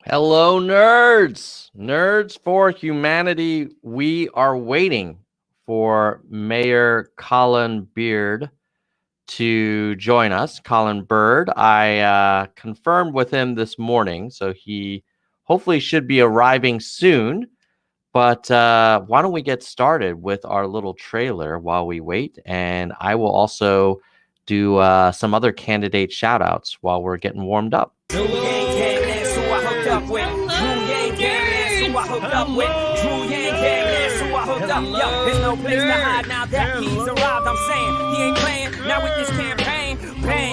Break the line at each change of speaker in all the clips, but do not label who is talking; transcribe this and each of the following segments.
Hello, nerds. Nerds for Humanity. We are waiting for Mayor Colin Byrd to join us. Colin Byrd. I confirmed with him this morning, so he hopefully should be arriving soon. But why don't we get started with our little trailer while we wait? And I will also do some other candidate shout outs while we're getting warmed up. There's no place to hide now that he's arrived. I'm saying he ain't playing now with this campaign. Bang,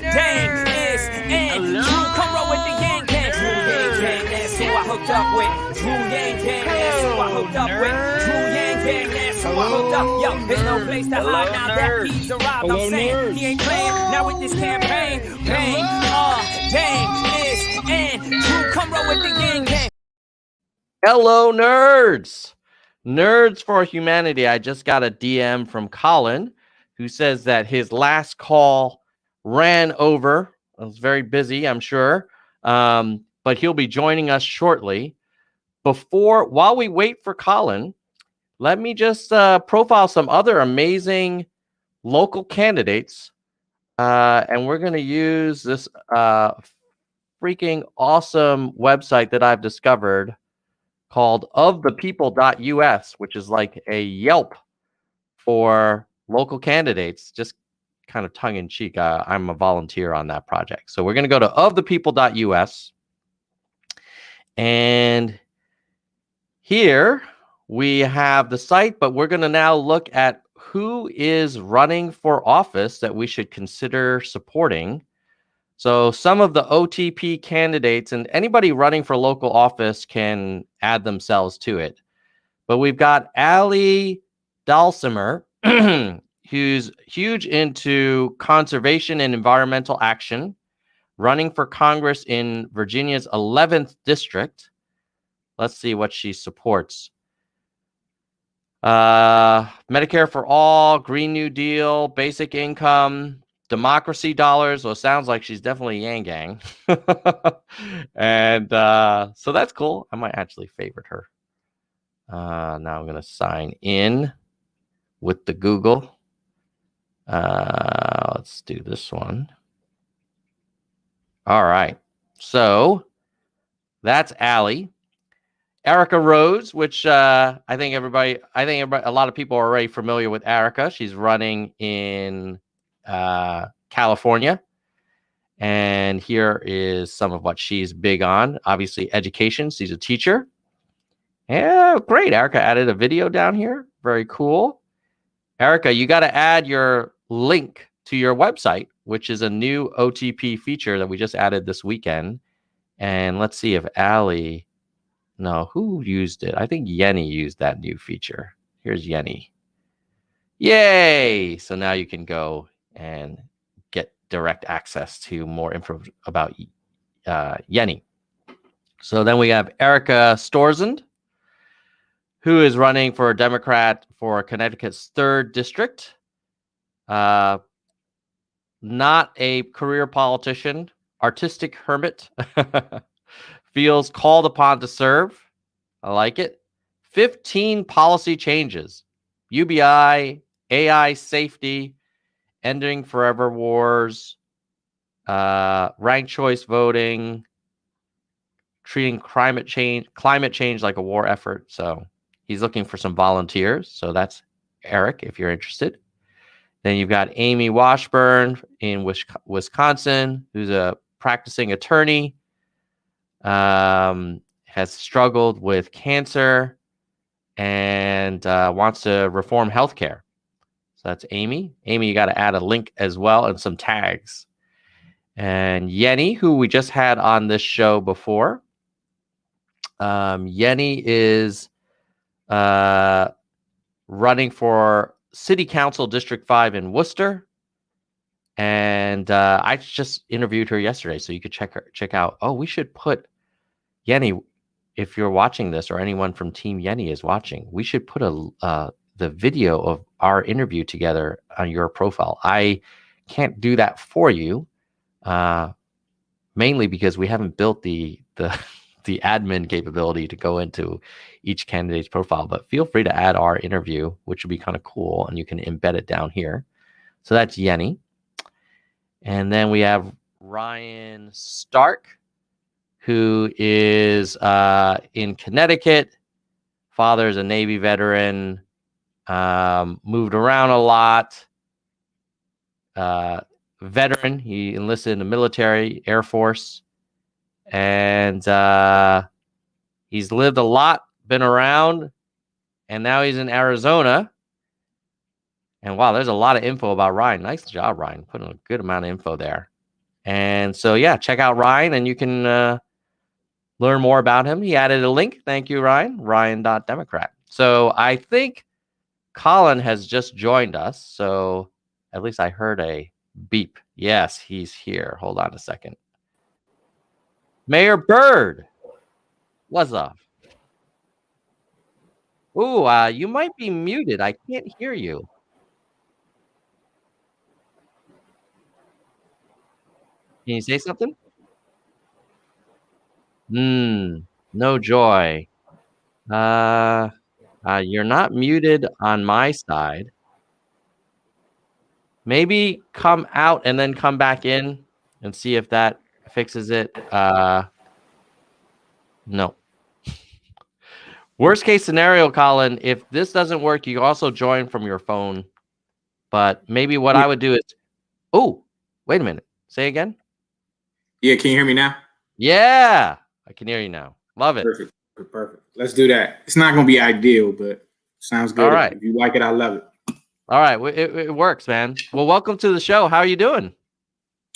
dang, it's in. Drew, come roll with the gang gang. Drew Yang Gang, that's who I hooked up with. Drew Yang Gang, that's who I hooked up with. Drew Yang Gang, that's who I hooked up. Yo, there's no place to hide now that he's arrived. I'm saying he ain't playing now with this campaign. Bang, dang, it's in. Drew, come roll with the gang gang. Hello, nerds. Nerds for Humanity. I just got a DM from Colin who says that his last call ran over. I was very busy, I'm sure, but he'll be joining us shortly. While we wait for Colin, let me just profile some other amazing local candidates, and we're going to use this freaking awesome website that I've discovered called ofthepeople.us, which is like a Yelp for local candidates, just kind of tongue-in-cheek. I'm a volunteer on that project. So we're going to go to ofthepeople.us. And here we have the site, but we're going to now look at who is running for office that we should consider supporting. So some of the OTP candidates and anybody running for local office can add themselves to it. But we've got Ali Dalsimer, who's huge into conservation and environmental action, running for Congress in Virginia's 11th district. Let's see what she supports. Medicare for all, Green New Deal, basic income, democracy dollars. Well, it sounds like she's definitely Yang Gang. And so that's cool. I might actually favorite her. Now I'm going to sign in with the Google. Let's do this one. All right. So that's Allie. Erica Rose, which I think everybody, a lot of people are already familiar with Erica. She's running in California. And here is some of what she's big on. Obviously, education. She's a teacher. Yeah, great. Erica added a video down here. Very cool. Erica, you got to add your link to your website, which is a new OTP feature that we just added this weekend. And let's see if Allie... No, who used it? I think Yenny used that new feature. Here's Yenny. Yay! So now you can go and get direct access to more info about Yenny. So then we have Erica Storzand, who is running for a Democrat for Connecticut's 3rd district. Not a career politician, artistic hermit. Feels called upon to serve. I like it. 15 policy changes. UBI, AI safety, ending forever wars, ranked choice voting, treating climate change like a war effort. So he's looking for some volunteers. So that's Eric, if you're interested. Then you've got Amy Washburn in Wisconsin, who's a practicing attorney. Has struggled with cancer and wants to reform healthcare. So that's Amy. Amy, you got to add a link as well and some tags. And Yenny, who we just had on this show before. Yenny is running for City Council District 5 in Worcester. And I just interviewed her yesterday, so you could check out. Oh, we should put Yenny, if you're watching this or anyone from Team Yenny is watching, we should put the video of our interview together on your profile. I can't do that for you. mainly because we haven't built the admin capability to go into each candidate's profile. But feel free to add our interview, which would be kind of cool, and you can embed it down here. So that's Yenny. And then we have Ryan Stark, who is in Connecticut. Father's a Navy veteran, moved around a lot. Veteran, he enlisted in the military, Air Force, and he's lived a lot, been around, and now he's in Arizona. And wow, there's a lot of info about Ryan. Nice job, Ryan, putting a good amount of info there. And so, yeah, check out Ryan, and you can learn more about him. He added a link. Thank you, Ryan. Ryan.Democrat. So I think Colin has just joined us. So at least I heard a beep. Yes, he's here. Hold on a second. Mayor Byrd, what's up? Ooh, you might be muted. I can't hear you. Can you say something? No joy. You're not muted on my side. Maybe come out and then come back in and see if that fixes it. No. Worst case scenario, Colin, if this doesn't work, you also join from your phone. But maybe what I would do is, oh, wait a minute. Say again.
Yeah, can you hear me now?
Yeah, I can hear you now. Love it.
Perfect. Let's do that. It's not going to be ideal, but sounds good.
All right.
If you like it, I love it.
All right. It works, man. Well, welcome to the show. How are you doing?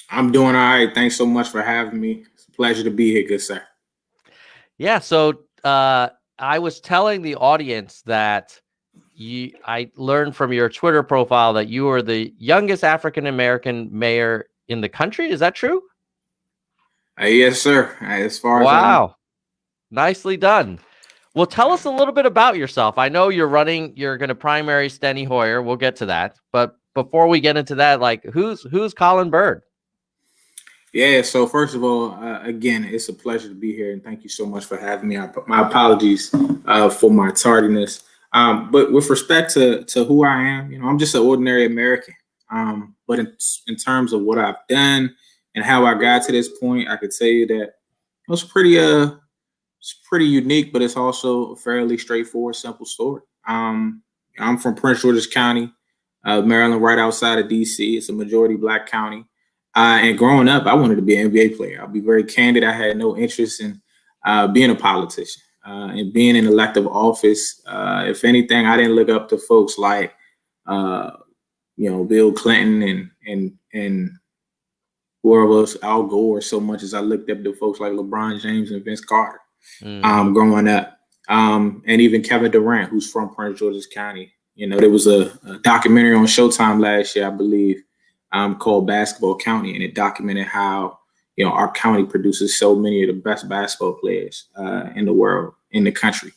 I'm doing all right. Thanks so much for having me. It's a pleasure to be here, good sir.
Yeah. So I was telling the audience that I learned from your Twitter profile that you are the youngest African-American mayor in the country. Is that true?
Yes, sir. As far as
wow. Nicely done. Well, tell us a little bit about yourself. I know you're going to primary Steny Hoyer. We'll get to that. But before we get into that, like who's Colin Byrd?
Yeah. So first of all, again, it's a pleasure to be here. And thank you so much for having me. My apologies for my tardiness. But with respect to who I am, I'm just an ordinary American. But in terms of what I've done and how I got to this point, I could tell you that it was it's pretty unique, but it's also a fairly straightforward, simple story. I'm from Prince George's County, Maryland, right outside of DC. It's a majority Black county. And growing up, I wanted to be an NBA player. I'll be very candid. I had no interest in being a politician and being in elective office. If anything, I didn't look up to folks like, Bill Clinton and whoever else, Al Gore, so much as I looked up to folks like LeBron James and Vince Carter. Growing up, and even Kevin Durant, who's from Prince George's County. There was a documentary on Showtime last year, I believe, called Basketball County, and it documented how our county produces so many of the best basketball players in the world, in the country.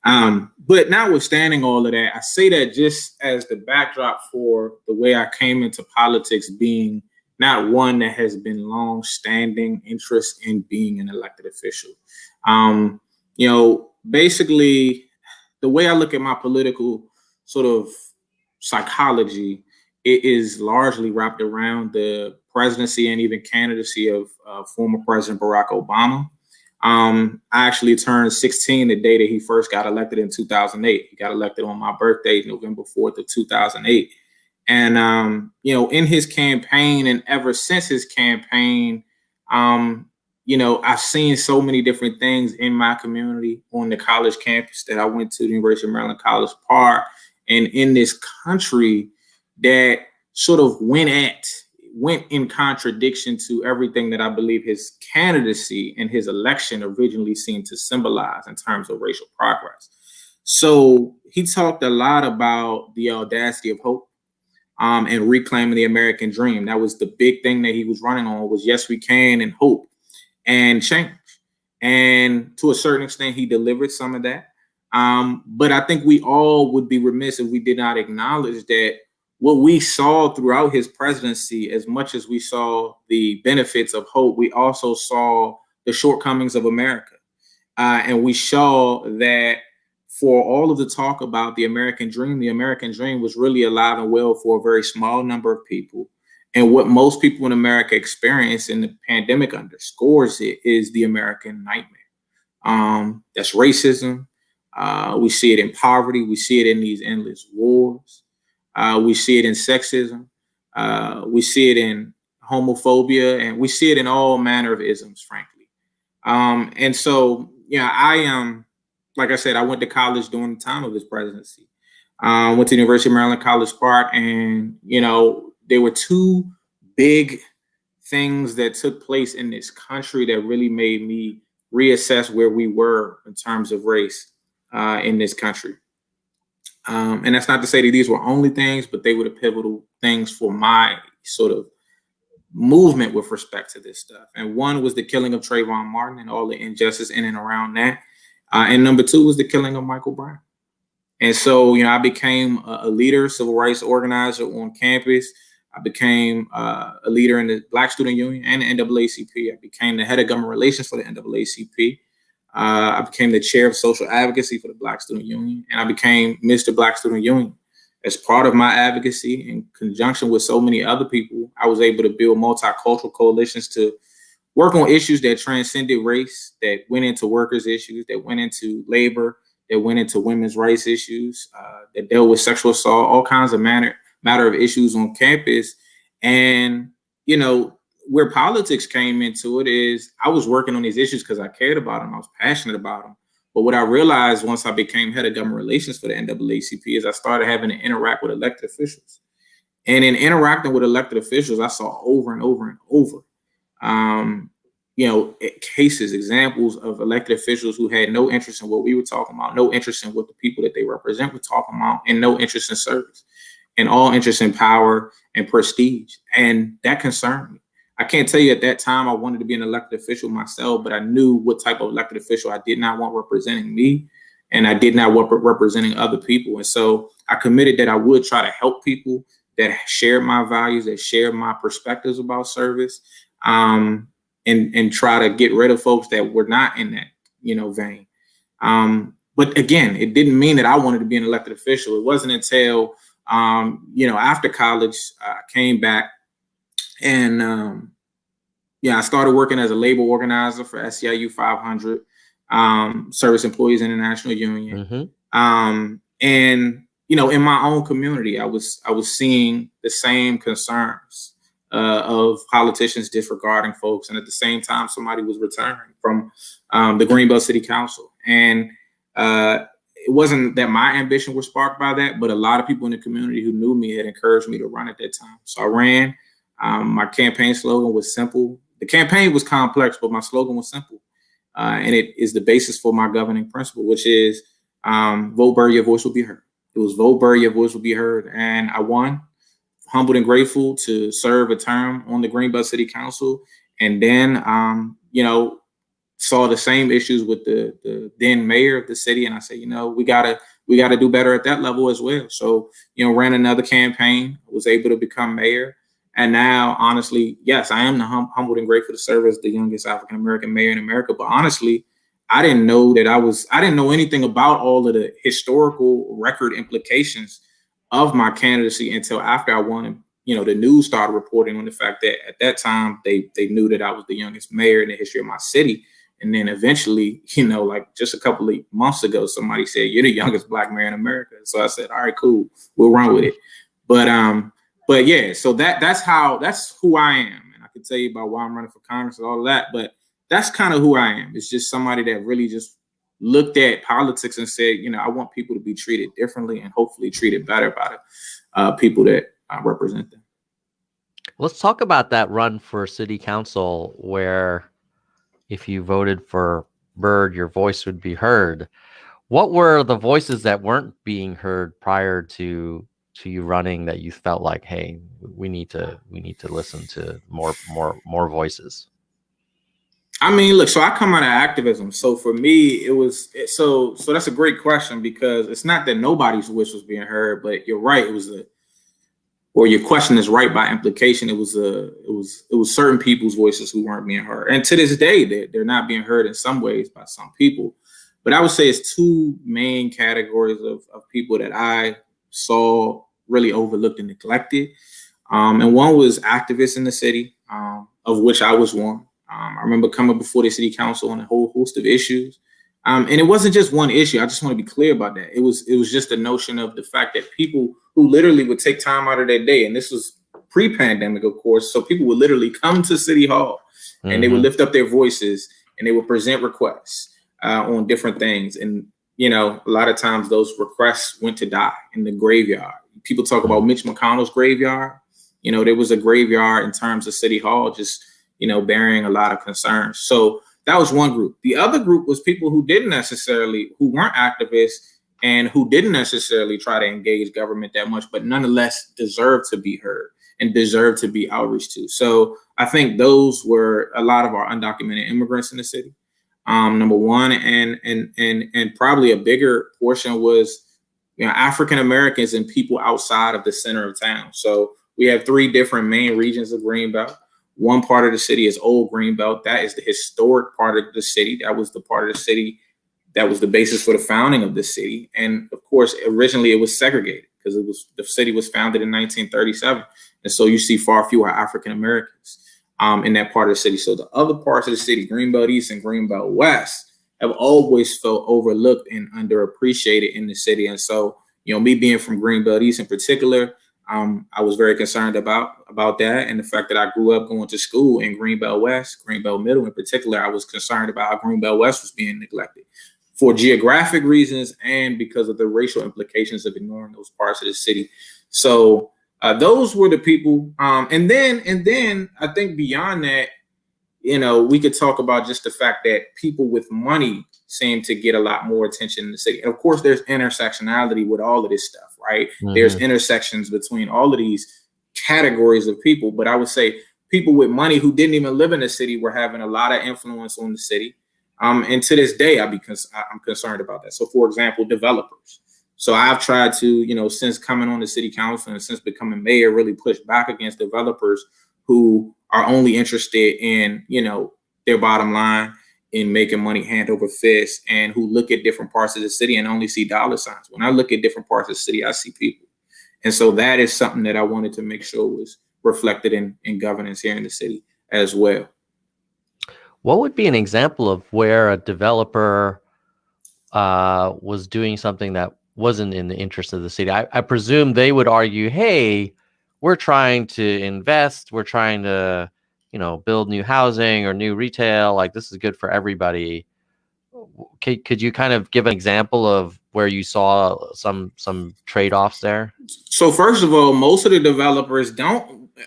But notwithstanding all of that, I say that just as the backdrop for the way I came into politics, being not one that has been long-standing interest in being an elected official. Basically, the way I look at my political sort of psychology, it is largely wrapped around the presidency and even candidacy of former President Barack Obama. I actually turned 16 the day that he first got elected in 2008. He got elected on my birthday, November 4th of 2008. And, in his campaign and ever since his campaign, I've seen so many different things in my community on the college campus that I went to, the University of Maryland College Park, and in this country that sort of went in contradiction to everything that I believe his candidacy and his election originally seemed to symbolize in terms of racial progress. So he talked a lot about the audacity of hope. And reclaiming the American dream. That was the big thing that he was running on, was yes, we can, and hope and change. And to a certain extent, he delivered some of that. But I think we all would be remiss if we did not acknowledge that what we saw throughout his presidency, as much as we saw the benefits of hope, we also saw the shortcomings of America. And we saw that for all of the talk about the American dream was really alive and well for a very small number of people. And what most people in America experience, and the pandemic underscores it, is the American nightmare. That's racism. We see it in poverty. We see it in these endless wars. We see it in sexism. We see it in homophobia, and we see it in all manner of isms, frankly. And so, yeah, I am, like I said, I went to college during the time of his presidency. Went to the University of Maryland, College Park, and, there were two big things that took place in this country that really made me reassess where we were in terms of race in this country. And that's not to say that these were only things, but they were the pivotal things for my sort of movement with respect to this stuff. And one was the killing of Trayvon Martin and all the injustice in and around that. And number two was the killing of Michael Brown. And so, I became a leader, civil rights organizer on campus. I became a leader in the Black Student Union and the NAACP. I became the head of government relations for the NAACP. I became the chair of social advocacy for the Black Student Union, and I became Mr. Black Student Union. As part of my advocacy, in conjunction with so many other people, I was able to build multicultural coalitions to work on issues that transcended race, that went into workers' issues, that went into labor, that went into women's rights issues, that dealt with sexual assault, all kinds of matter of issues on campus. And, where politics came into it is I was working on these issues because I cared about them. I was passionate about them. But what I realized once I became head of government relations for the NAACP is I started having to interact with elected officials. And in interacting with elected officials, I saw over and over and over, cases, examples of elected officials who had no interest in what we were talking about, no interest in what the people that they represent were talking about, and no interest in service, and all interest in power and prestige. And that concerned me. I can't tell you at that time I wanted to be an elected official myself, but I knew what type of elected official I did not want representing me, and I did not want representing other people. And so I committed that I would try to help people that shared my values, that shared my perspectives about service, and try to get rid of folks that were not in that, vein. But again, it didn't mean that I wanted to be an elected official. It wasn't until, after college, I came back. And I started working as a labor organizer for SEIU 500, Service Employees International Union. Mm-hmm. And in my own community, I was seeing the same concerns of politicians disregarding folks, and at the same time, somebody was returning from the Greenbelt City Council, and it wasn't that my ambition was sparked by that, but a lot of people in the community who knew me had encouraged me to run at that time. So I ran. My campaign slogan was simple. The campaign was complex, but my slogan was simple. And it is the basis for my governing principle, which is vote Byrd, your voice will be heard. It was vote Byrd, your voice will be heard. And I won, humbled and grateful to serve a term on the Greenbelt City Council. And then, saw the same issues with the then mayor of the city. And I said, we gotta do better at that level as well. So, ran another campaign, was able to become mayor. And now, honestly, yes, I am humbled and grateful to serve as the youngest African-American mayor in America. But honestly, I didn't know anything about all of the historical record implications of my candidacy until after I won. And, the news started reporting on the fact that at that time, they knew that I was the youngest mayor in the history of my city. And then eventually, like just a couple of months ago, somebody said, you're the youngest Black mayor in America. So I said, all right, cool, we'll run with it. But yeah, so that's who I am. And I can tell you about why I'm running for Congress and all of that, but that's kind of who I am. It's just somebody that really just looked at politics and said, I want people to be treated differently and hopefully treated better by the people that represent them.
Let's talk about that run for city council where if you voted for Byrd, your voice would be heard. What were the voices that weren't being heard prior to you running that you felt like, hey, we need to listen to more voices?
I mean, look, so I come out of activism. So for me, it was so that's a great question, because it's not that nobody's voice was being heard, but you're right. It was or your question is right by implication. It was certain people's voices who weren't being heard, and to this day, they're not being heard in some ways by some people. But I would say it's two main categories of people that I saw really overlooked and neglected. And one was activists in the city, of which I was one. I remember coming before the city council on a whole host of issues. And it wasn't just one issue. I just want to be clear about that. It was just a notion of the fact that people who literally would take time out of their day, and this was pre-pandemic, of course, so people would literally come to City Hall and they would lift up their voices and they would present requests on different things. And, you know, a lot of times those requests went to die in the graveyard. People talk about Mitch McConnell's graveyard. You know, there was a graveyard in terms of City Hall, just, you know, bearing a lot of concerns. So that was one group. The other group was people who weren't activists and who didn't necessarily try to engage government that much, but nonetheless deserved to be heard and deserved to be outreached to. So I think those were a lot of our undocumented immigrants in the city. Number one, and probably a bigger portion was, you know, African Americans and people outside of the center of town. So we have three different main regions of Greenbelt. One part of the city is Old Greenbelt. That is the historic part of the city. That was the part of the city that was the basis for the founding of the city. And of course, originally it was segregated because the city was founded in 1937. And so you see far fewer African Americans in that part of the city. So the other parts of the city, Greenbelt East and Greenbelt West, have always felt overlooked and underappreciated in the city. And so, you know, me being from Greenbelt East in particular, I was very concerned about that, and the fact that I grew up going to school in Greenbelt West, Greenbelt Middle in particular. I was concerned about how Greenbelt West was being neglected for geographic reasons and because of the racial implications of ignoring those parts of the city. So those were the people. And then I think beyond that, you know, we could talk about just the fact that people with money seem to get a lot more attention in the city. And of course, there's intersectionality with all of this stuff, right? There's intersections between all of these categories of people. But I would say people with money who didn't even live in the city were having a lot of influence on the city. And to this day, I'm concerned about that. So, for example, developers. So I've tried to, you know, since coming on the city council and since becoming mayor, really push back against developers who are only interested in, you know, their bottom line, in making money hand over fist, and who look at different parts of the city and only see dollar signs. When I look at different parts of the city, I see people. And so that is something that I wanted to make sure was reflected in governance here in the city as well.
What would be an example of where a developer was doing something that wasn't in the interest of the city? I presume they would argue, hey, we're trying to invest, we're trying to, you know, build new housing or new retail, like this is good for everybody. Could you kind of give an example of where you saw some trade-offs there?
So first of all, most of the developers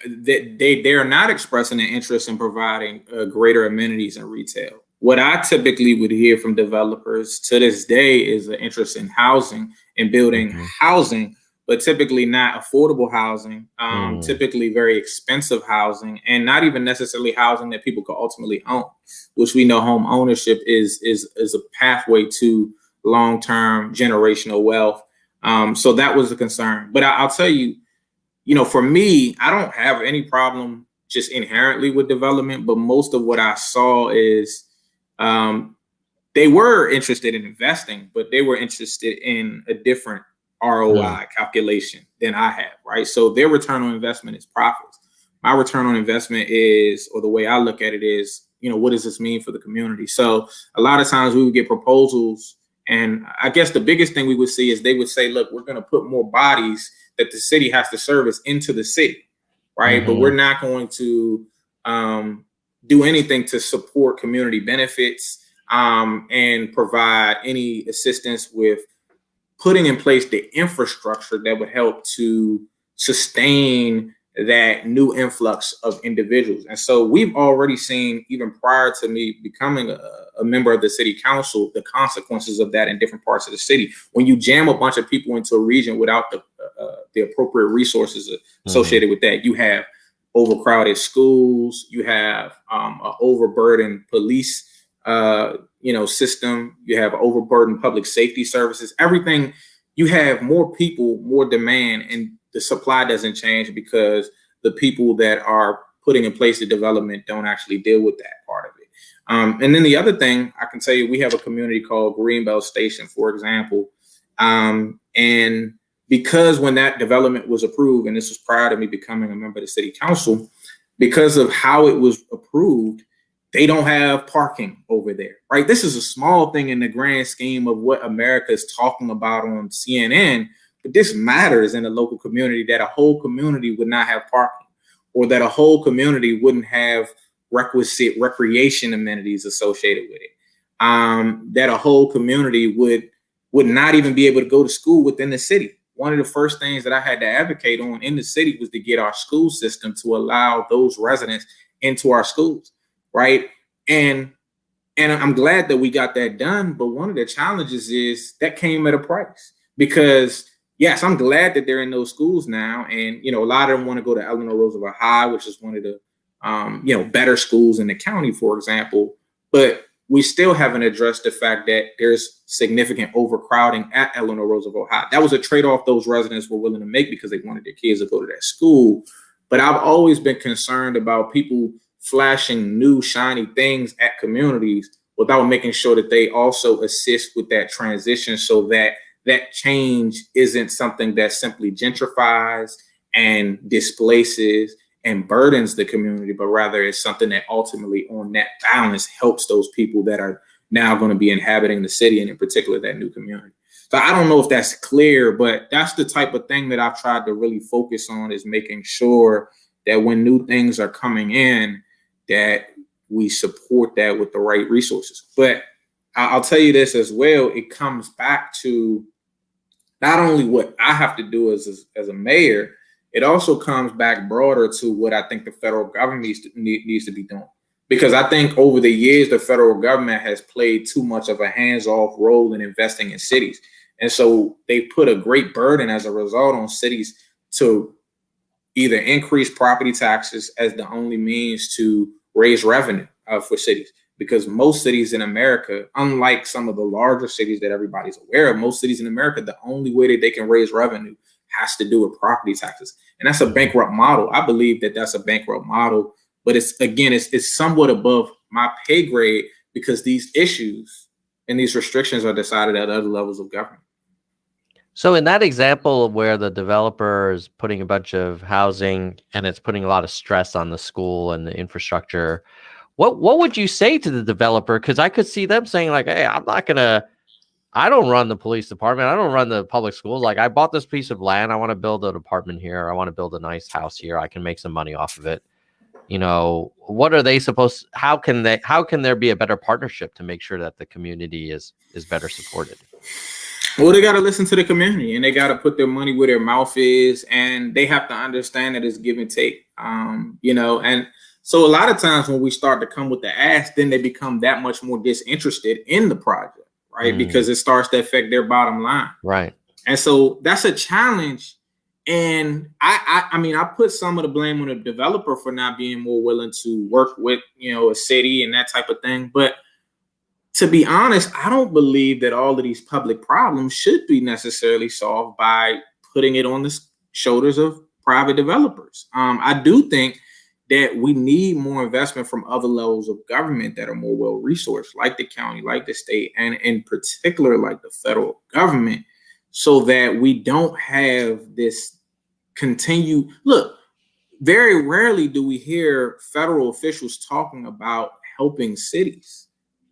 they're not expressing an interest in providing greater amenities in retail. What I typically would hear from developers to this day is an interest in housing and building housing, but typically not affordable housing, typically very expensive housing, and not even necessarily housing that people could ultimately own, which we know home ownership is a pathway to long-term generational wealth. So that was a concern. But I'll tell you, you know, for me, I don't have any problem just inherently with development, but most of what I saw is they were interested in investing, but they were interested in a different ROI calculation than I have, right? So their return on investment is profits. My return on investment is, or the way I look at it is, you know, what does this mean for the community? So a lot of times we would get proposals, and I guess the biggest thing we would see is they would say, look, we're going to put more bodies that the city has to service into the city, right? But we're not going to do anything to support community benefits and provide any assistance with putting in place the infrastructure that would help to sustain that new influx of individuals. And so we've already seen, even prior to me becoming a member of the city council, the consequences of that in different parts of the city. When you jam a bunch of people into a region without the appropriate resources associated with that, you have overcrowded schools, you have an overburdened police system, you have overburdened public safety services, everything. You have more people, more demand, and the supply doesn't change because the people that are putting in place the development don't actually deal with that part of it. And then the other thing I can tell you, we have a community called Greenbelt Station, for example. And because when that development was approved, and this was prior to me becoming a member of the city council, because of how it was approved, they don't have parking over there, right? This is a small thing in the grand scheme of what America is talking about on CNN, but this matters in a local community, that a whole community would not have parking, or that a whole community wouldn't have requisite recreation amenities associated with it. That a whole community would not even be able to go to school within the city. One of the first things that I had to advocate on in the city was to get our school system to allow those residents into our schools, right? And I'm glad that we got that done, but one of the challenges is that came at a price, because yes, I'm glad that they're in those schools now, and a lot of them want to go to Eleanor Roosevelt High, which is one of the better schools in the county, for example, but we still haven't addressed the fact that there's significant overcrowding at Eleanor Roosevelt High. That was a trade-off those residents were willing to make because they wanted their kids to go to that school. But I've always been concerned about people flashing new shiny things at communities without making sure that they also assist with that transition, so that that change isn't something that simply gentrifies and displaces and burdens the community, but rather it's something that ultimately on that balance helps those people that are now going to be inhabiting the city, and in particular that new community. So I don't know if that's clear, but that's the type of thing that I've tried to really focus on, is making sure that when new things are coming in, that we support that with the right resources. But I'll tell you this as well, it comes back to not only what I have to do as a mayor, it also comes back broader to what I think the federal government needs to be doing. Because I think over the years, the federal government has played too much of a hands-off role in investing in cities. And so they put a great burden as a result on cities to either increase property taxes as the only means to raise revenue for cities. Because most cities in America, unlike some of the larger cities that everybody's aware of, most cities in America, the only way that they can raise revenue has to do with property taxes. And that's a bankrupt model. I believe that that's a bankrupt model, but it's somewhat above my pay grade, because these issues and these restrictions are decided at other levels of government.
So in that example of where the developer is putting a bunch of housing and it's putting a lot of stress on the school and the infrastructure, what would you say to the developer? Because I could see them saying like, hey, I don't run the police department. I don't run the public schools. Like, I bought this piece of land. I want to build an apartment here. I want to build a nice house here. I can make some money off of it. What are they supposed? How can there be a better partnership to make sure that the community is better supported?
Well, they got to listen to the community, and they got to put their money where their mouth is, and they have to understand that it's give and take. And so a lot of times when we start to come with the ask, then they become that much more disinterested in the project. Right. Because it starts to affect their bottom line. Right. And so that's a challenge. And I put some of the blame on the developer for not being more willing to work with, a city and that type of thing. But to be honest, I don't believe that all of these public problems should be necessarily solved by putting it on the shoulders of private developers. I do think that we need more investment from other levels of government that are more well-resourced, like the county, like the state, and in particular, like the federal government, so that we don't have this look, very rarely do we hear federal officials talking about helping cities.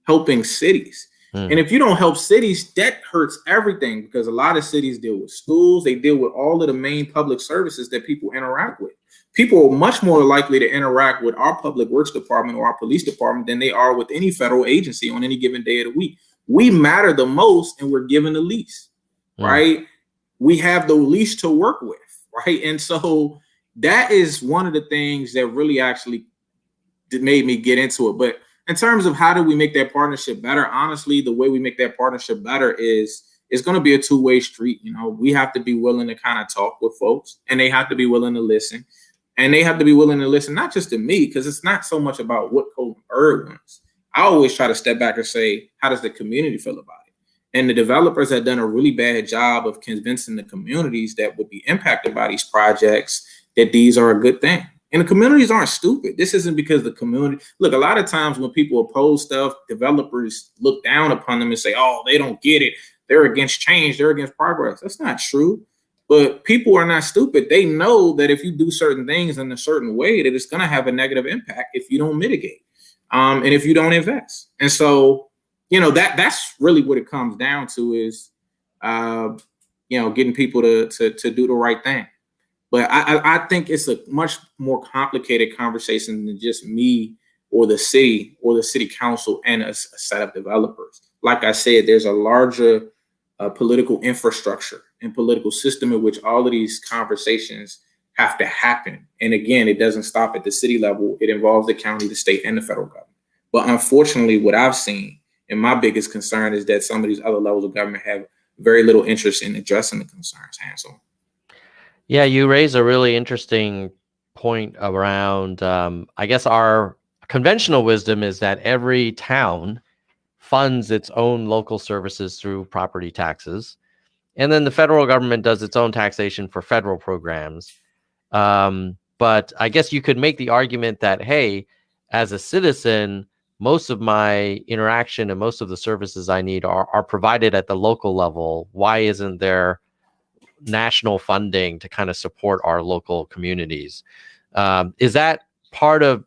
And if you don't help cities, that hurts everything, because a lot of cities deal with schools. They deal with all of the main public services that people interact with. People are much more likely to interact with our public works department or our police department than they are with any federal agency on any given day of the week. We matter the most, and we're given the least, right? We have the least to work with, right? And so that is one of the things that really actually made me get into it. But in terms of how do we make that partnership better, honestly, the way we make that partnership better is it's going to be a two-way street. We have to be willing to kind of talk with folks, and they have to be willing to listen. And they have to be willing to listen, not just to me, because it's not so much about what Colin Byrd wants. I always try to step back and say, how does the community feel about it? And the developers had done a really bad job of convincing the communities that would be impacted by these projects that these are a good thing. And the communities aren't stupid. This isn't because the community, look, a lot of times when people oppose stuff, developers look down upon them and say, oh, they don't get it. They're against change. They're against progress. That's not true. But people are not stupid. They know that if you do certain things in a certain way, that it's going to have a negative impact if you don't mitigate and if you don't invest. And so, that's really what it comes down to is, getting people to do the right thing. But I think it's a much more complicated conversation than just me or the city council and a set of developers. Like I said, there's a larger political infrastructure and political system in which all of these conversations have to happen. And again, it doesn't stop at the city level. It involves the county, the state, and the federal government. But unfortunately, what I've seen, and my biggest concern is that some of these other levels of government have very little interest in addressing the concerns, Hansel.
Yeah, you raise a really interesting point around, I guess our conventional wisdom is that every town funds its own local services through property taxes. And then the federal government does its own taxation for federal programs. But I guess you could make the argument that, hey, as a citizen, most of my interaction and most of the services I need are provided at the local level. Why isn't there national funding to kind of support our local communities? Is that part of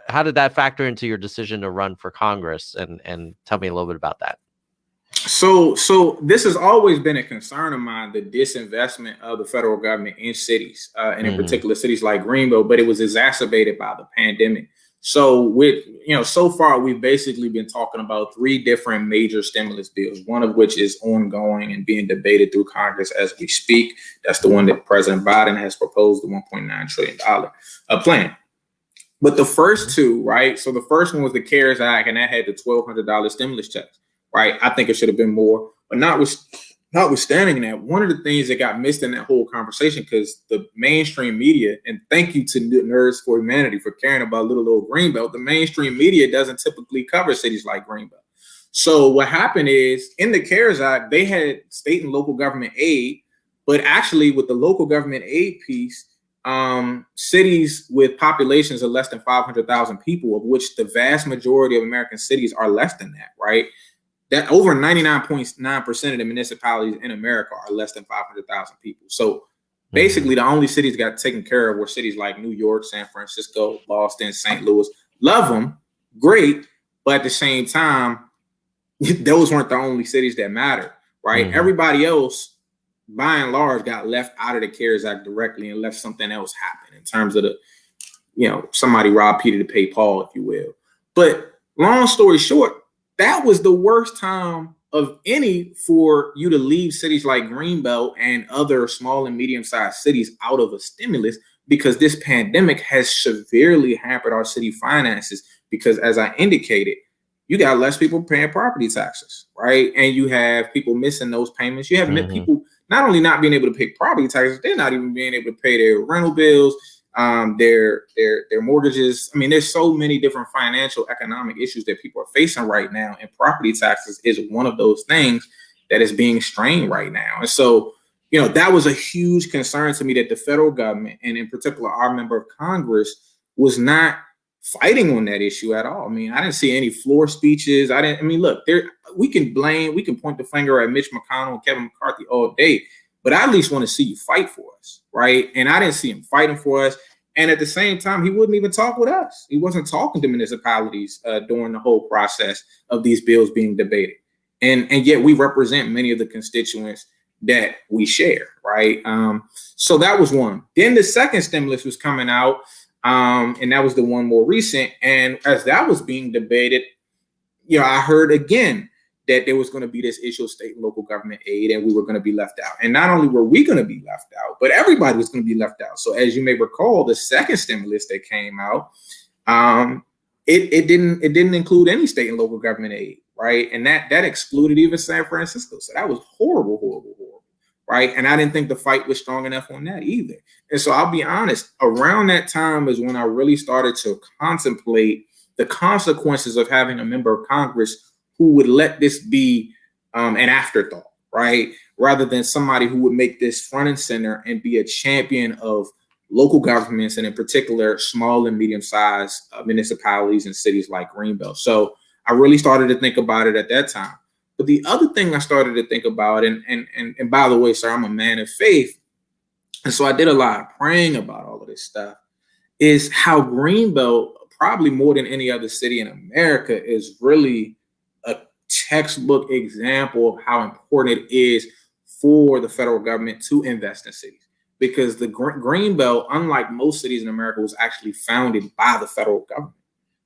how did that factor into your decision to run for Congress? And tell me a little bit about that.
So this has always been a concern of mine, the disinvestment of the federal government in cities, and in particular cities like Greenville, but it was exacerbated by the pandemic. So so far, we've basically been talking about 3 different major stimulus bills, one of which is ongoing and being debated through Congress as we speak. That's the one that President Biden has proposed, the $1.9 trillion plan. But the first 2, right? So the first one was the CARES Act, and that had the $1,200 stimulus checks, right? I think it should have been more, but notwithstanding that, one of the things that got missed in that whole conversation, because the mainstream media, and thank you to Nerds for Humanity for caring about little old Greenbelt, the mainstream media doesn't typically cover cities like Greenbelt. So what happened is, in the CARES Act, they had state and local government aid, but actually with the local government aid piece, cities with populations of less than 500,000 people, of which the vast majority of American cities are less than that, right? That over 99.9% of the municipalities in America are less than 500,000 people. So basically the only cities got taken care of were cities like New York, San Francisco, Boston, St. Louis. Love them, great. But at the same time, those weren't the only cities that mattered, right? Everybody else, by and large, got left out of the CARES Act directly and left something else happen in terms of somebody robbed Peter to pay Paul, if you will. But long story short, that was the worst time of any for you to leave cities like Greenbelt and other small and medium-sized cities out of a stimulus, because this pandemic has severely hampered our city finances. Because as I indicated, you got less people paying property taxes, right? And you have people missing those payments. You have people not only not being able to pay property taxes, they're not even being able to pay their rental bills, their mortgages. I mean, there's so many different financial economic issues that people are facing right now, and property taxes is one of those things that is being strained right now. And so, that was a huge concern to me, that the federal government, and in particular our member of Congress, was not fighting on that issue at all. I mean, I didn't see any floor speeches. Look, we can point the finger at Mitch McConnell and Kevin McCarthy all day, but I at least want to see you fight for us, right? And I didn't see him fighting for us. And at the same time, he wouldn't even talk with us. He wasn't talking to municipalities during the whole process of these bills being debated. And yet we represent many of the constituents that we share, right? So that was one. Then the second stimulus was coming out, and that was the one more recent. And as that was being debated, I heard again that there was going to be this issue of state and local government aid, and we were going to be left out. And not only were we going to be left out, but everybody was going to be left out. So as you may recall, the second stimulus that came out, it didn't include any state and local government aid, right? And that excluded even San Francisco. So that was horrible, right? And I didn't think the fight was strong enough on that either. And so I'll be honest, around that time is when I really started to contemplate the consequences of having a member of Congress who would let this be an afterthought, right? Rather than somebody who would make this front and center and be a champion of local governments, and in particular, small and medium-sized municipalities and cities like Greenbelt. So I really started to think about it at that time. But the other thing I started to think about, and by the way, sir, I'm a man of faith, and so I did a lot of praying about all of this stuff, is how Greenbelt, probably more than any other city in America, is really a textbook example of how important it is for the federal government to invest in cities. Because the Greenbelt, unlike most cities in America, was actually founded by the federal government,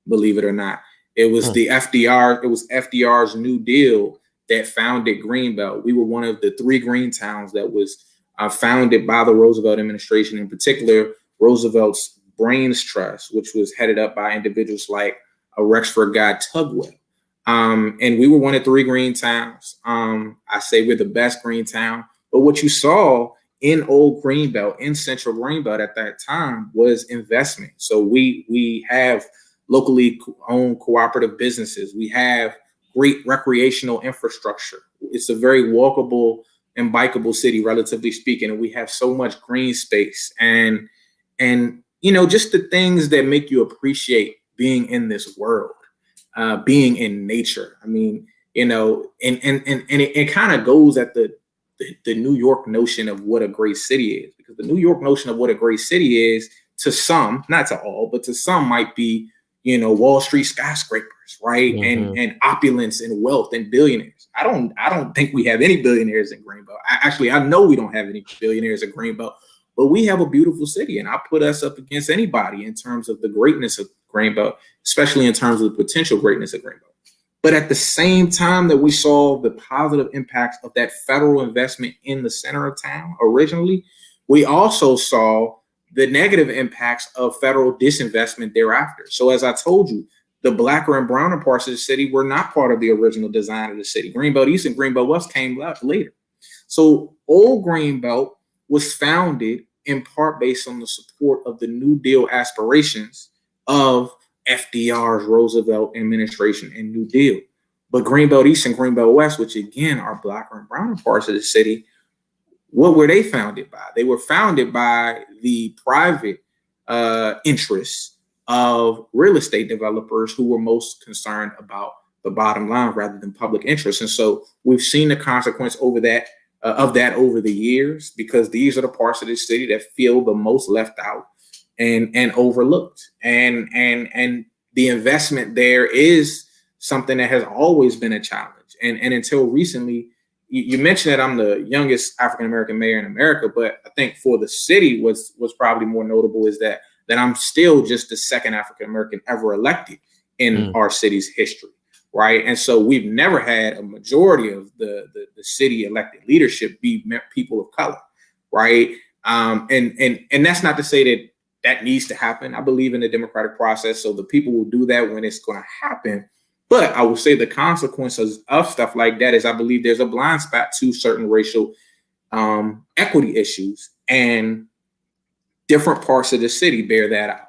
believe it or not. It was the FDR, it was FDR's New Deal that founded Greenbelt. We were one of the 3 green towns that was founded by the Roosevelt administration, in particular, Roosevelt's Brains Trust, which was headed up by individuals like Rexford Guy Tugwell. And we were one of 3 green towns. I say we're the best green town. But what you saw in old Greenbelt, in central Greenbelt at that time, was investment. So we have locally owned cooperative businesses. We have great recreational infrastructure. It's a very walkable and bikeable city, relatively speaking, and we have so much green space and just the things that make you appreciate being in this world, being in nature. I mean, and it kind of goes at the New York notion of what a great city is, because the New York notion of what a great city is, to some, not to all, but to some, might be, Wall Street skyscrapers, right? Mm-hmm. And opulence and wealth and billionaires. I don't think we have any billionaires in Greenbelt. I know we don't have any billionaires in Greenbelt, but we have a beautiful city, and I put us up against anybody in terms of the greatness of Greenbelt, especially in terms of the potential greatness of Greenbelt. But at the same time that we saw the positive impacts of that federal investment in the center of town originally, we also saw the negative impacts of federal disinvestment thereafter. So as I told you, the blacker and browner parts of the city were not part of the original design of the city. Greenbelt East and Greenbelt West came later. So old Greenbelt was founded in part based on the support of the New Deal aspirations of FDR's Roosevelt administration and New Deal. But Greenbelt East and Greenbelt West, which again are blacker and browner parts of the city, what were they founded by? They were founded by the private interests of real estate developers who were most concerned about the bottom line rather than public interest. And so we've seen the consequence over that over the years, because these are the parts of the city that feel the most left out and overlooked. And the investment there is something that has always been a challenge. And until recently, you mentioned that I'm the youngest African-American mayor in America, but I think for the city, what's probably more notable is that I'm still just the second African-American ever elected in our city's history, right? And so we've never had a majority of the city elected leadership be people of color, right? And that's not to say that needs to happen. I believe in the democratic process, so the people will do that when it's going to happen. But I will say the consequences of stuff like that is I believe there's a blind spot to certain racial equity issues, and different parts of the city bear that out.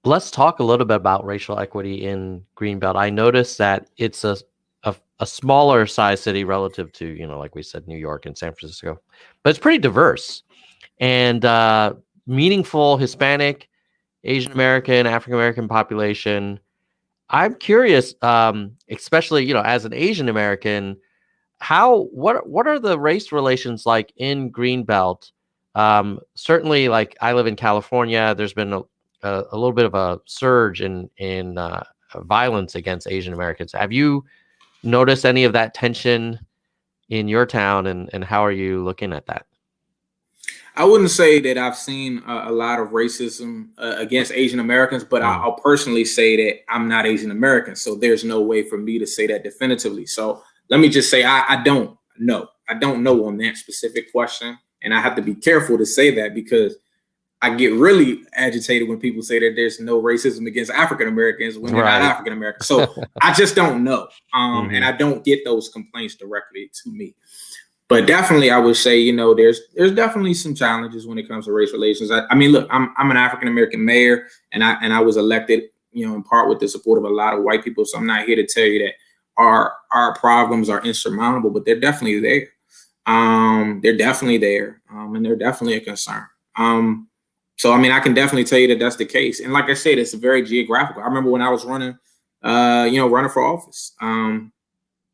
Let's talk a little bit about racial equity in Greenbelt. I noticed that it's a smaller size city relative to, like we said, New York and San Francisco, but it's pretty diverse and meaningful Hispanic, Asian American, African American population. I'm curious, especially, as an Asian American, what are the race relations like in Greenbelt? Certainly, like I live in California, there's been a little bit of a surge in violence against Asian Americans. Have you noticed any of that tension in your town, and how are you looking at that?
I wouldn't say that I've seen a lot of racism against Asian Americans, but I'll personally say that I'm not Asian American, so there's no way for me to say that definitively. So let me just say I don't know. I don't know on that specific question, and I have to be careful to say that because I get really agitated when people say that there's no racism against African Americans when they're not African Americans. So I just don't know, and I don't get those complaints directly to me. But definitely, I would say, there's definitely some challenges when it comes to race relations. I mean, look, I'm an African American mayor, and I was elected, in part with the support of a lot of white people. So I'm not here to tell you that our problems are insurmountable, but they're definitely there. They're definitely there, and they're definitely a concern. So, I mean, I can definitely tell you that that's the case. And like I said, it's very geographical. I remember when I was running for office.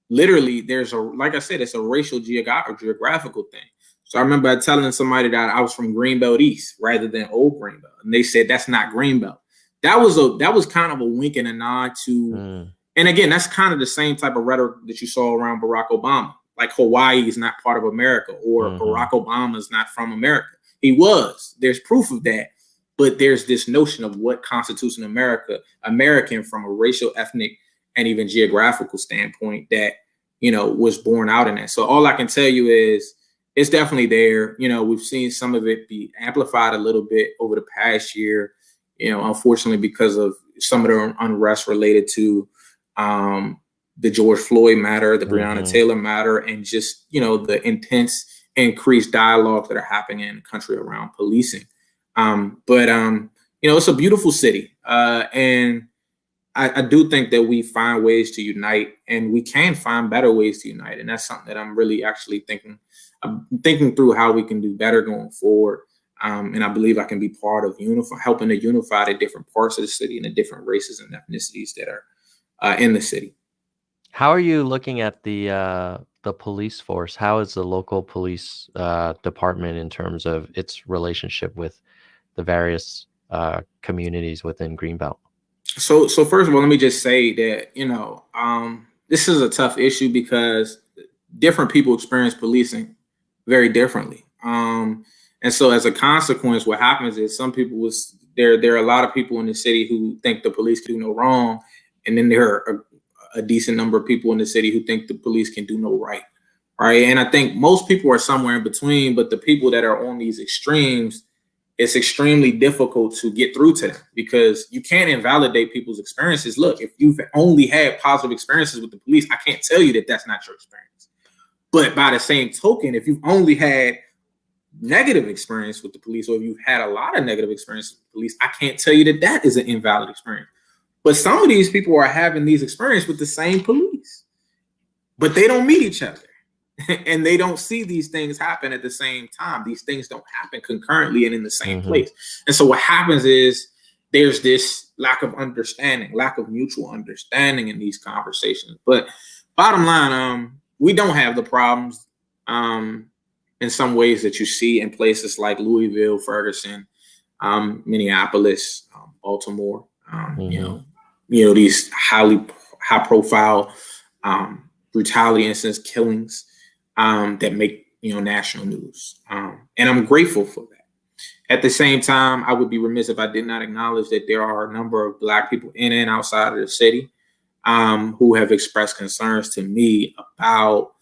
Literally, like I said, it's a racial geographical thing. So I remember telling somebody that I was from Greenbelt East rather than Old Greenbelt, and they said that's not Greenbelt. That was kind of a wink and a nod to, and again, that's kind of the same type of rhetoric that you saw around Barack Obama. Like Hawaii is not part of America, or Barack Obama is not from America. He was. There's proof of that. But there's this notion of what constitutes an American from a racial, ethnic, and even geographical standpoint that, was born out in that. So all I can tell you is it's definitely there. We've seen some of it be amplified a little bit over the past year, unfortunately, because of some of the unrest related to the George Floyd matter, the Breonna Taylor matter, and just, the intense increased dialogue that are happening in the country around policing. But it's a beautiful city. And I do think that we find ways to unite, and we can find better ways to unite. And that's something that I'm really actually thinking through how we can do better going forward. And I believe I can be part of helping to unify the different parts of the city and the different races and ethnicities that are in the city.
How are you looking at the police force? How is the local police department in terms of its relationship with the various communities within Greenbelt?
So first of all, let me just say that, this is a tough issue because different people experience policing very differently. And so as a consequence, what happens is some people there are a lot of people in the city who think the police can do no wrong. And then there are a decent number of people in the city who think the police can do no right. Right. And I think most people are somewhere in between, but the people that are on these extremes, it's extremely difficult to get through to them because you can't invalidate people's experiences. Look, if you've only had positive experiences with the police, I can't tell you that that's not your experience. But by the same token, if you've only had negative experience with the police, or if you've had a lot of negative experience with the police, I can't tell you that that is an invalid experience. But some of these people are having these experiences with the same police, but they don't meet each other. And they don't see these things happen at the same time. These things don't happen concurrently and in the same place. And so what happens is there's this lack of mutual understanding in these conversations. But bottom line, we don't have the problems in some ways that you see in places like Louisville, Ferguson, Minneapolis, Baltimore, these high profile brutality incidents, killings that make national news, and I'm grateful for that. At the same time, I would be remiss if I did not acknowledge that there are a number of Black people in and outside of the city who have expressed concerns to me about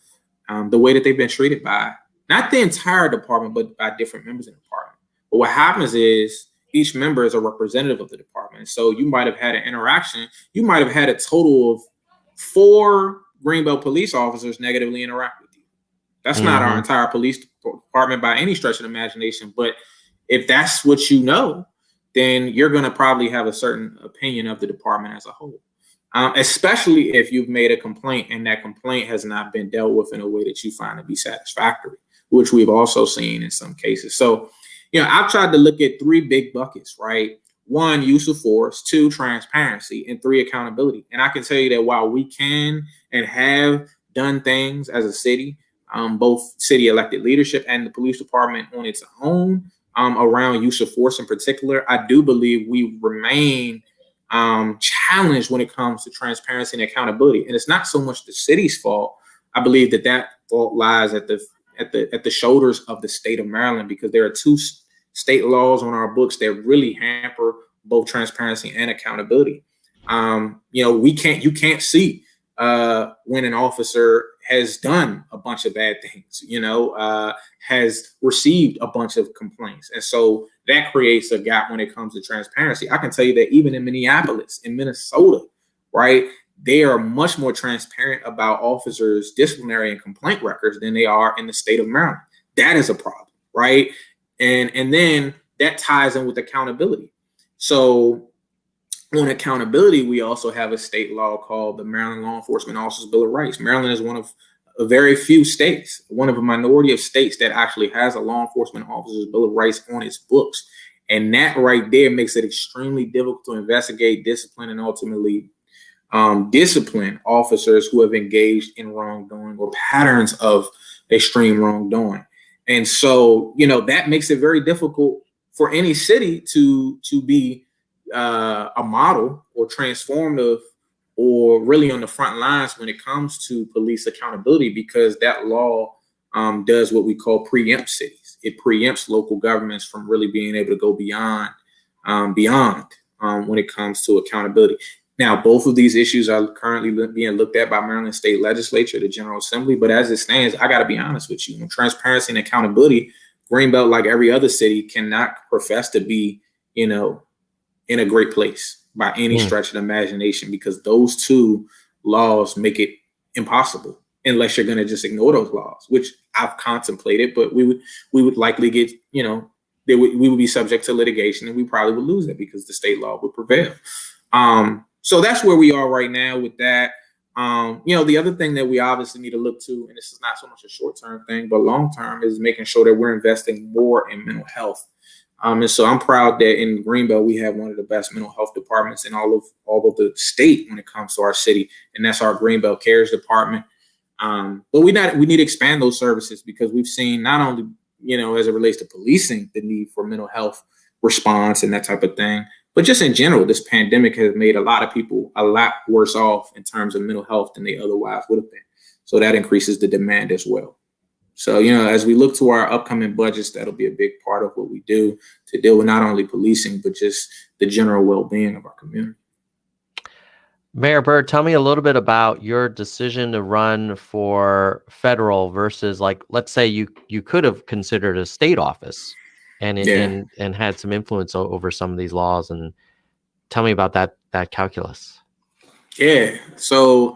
the way that they've been treated by not the entire department, but by different members of the department. But what happens is each member is a representative of the department. So you might have had an interaction. You might have had a total of 4 Greenbelt police officers negatively interact with you. That's not our entire police department by any stretch of the imagination. But if that's what you know, then you're going to probably have a certain opinion of the department as a whole, especially if you've made a complaint and that complaint has not been dealt with in a way that you find to be satisfactory, which we've also seen in some cases. So, I've tried to look at 3 big buckets, right? 1, use of force, 2, transparency, and 3, accountability. And I can tell you that while we can and have done things as a city, both city elected leadership and the police department on its own around use of force in particular, I do believe we remain challenged when it comes to transparency and accountability. And it's not so much the city's fault. I believe that fault lies at the shoulders of the state of Maryland, because there are 2 state laws on our books that really hamper both transparency and accountability. You can't see when an officer has done a bunch of bad things, has received a bunch of complaints. And so that creates a gap when it comes to transparency. I can tell you that even in Minneapolis, in Minnesota, right, they are much more transparent about officers' disciplinary and complaint records than they are in the state of Maryland. That is a problem, right? And then that ties in with accountability. So On accountability, we also have a state law called the Maryland Law Enforcement Officers Bill of Rights. Maryland is one of a very few states, one of a minority of states that actually has a law enforcement officers bill of rights on its books. And that right there makes it extremely difficult to investigate, discipline, and ultimately discipline officers who have engaged in wrongdoing or patterns of extreme wrongdoing. And so, that makes it very difficult for any city to be a model or transformative or really on the front lines when it comes to police accountability, because that law does what we call preempt cities. It preempts local governments from really being able to go beyond when it comes to accountability. Now, both of these issues are currently being looked at by Maryland State Legislature, the General Assembly. But as it stands, I got to be honest with you, transparency and accountability, Greenbelt, like every other city, cannot profess to be, in a great place by any stretch of the imagination, because those two laws make it impossible unless you're going to just ignore those laws, which I've contemplated, but we would likely get, we would be subject to litigation, and we probably would lose it because the state law would prevail. So that's where we are right now with that. The other thing that we obviously need to look to, and this is not so much a short-term thing, but long-term, is making sure that we're investing more in mental health. And so I'm proud that in Greenbelt, we have one of the best mental health departments in all of the state when it comes to our city, and that's our Greenbelt Cares Department. But we need to expand those services, because we've seen not only, as it relates to policing, the need for mental health response and that type of thing, but just in general, this pandemic has made a lot of people a lot worse off in terms of mental health than they otherwise would have been. So that increases the demand as well. So, as we look to our upcoming budgets, that'll be a big part of what we do to deal with not only policing, but just the general well-being of our community.
Mayor Byrd, tell me a little bit about your decision to run for federal versus, like, let's say you could have considered a state office and had some influence over some of these laws, and tell me about that calculus.
Yeah. So,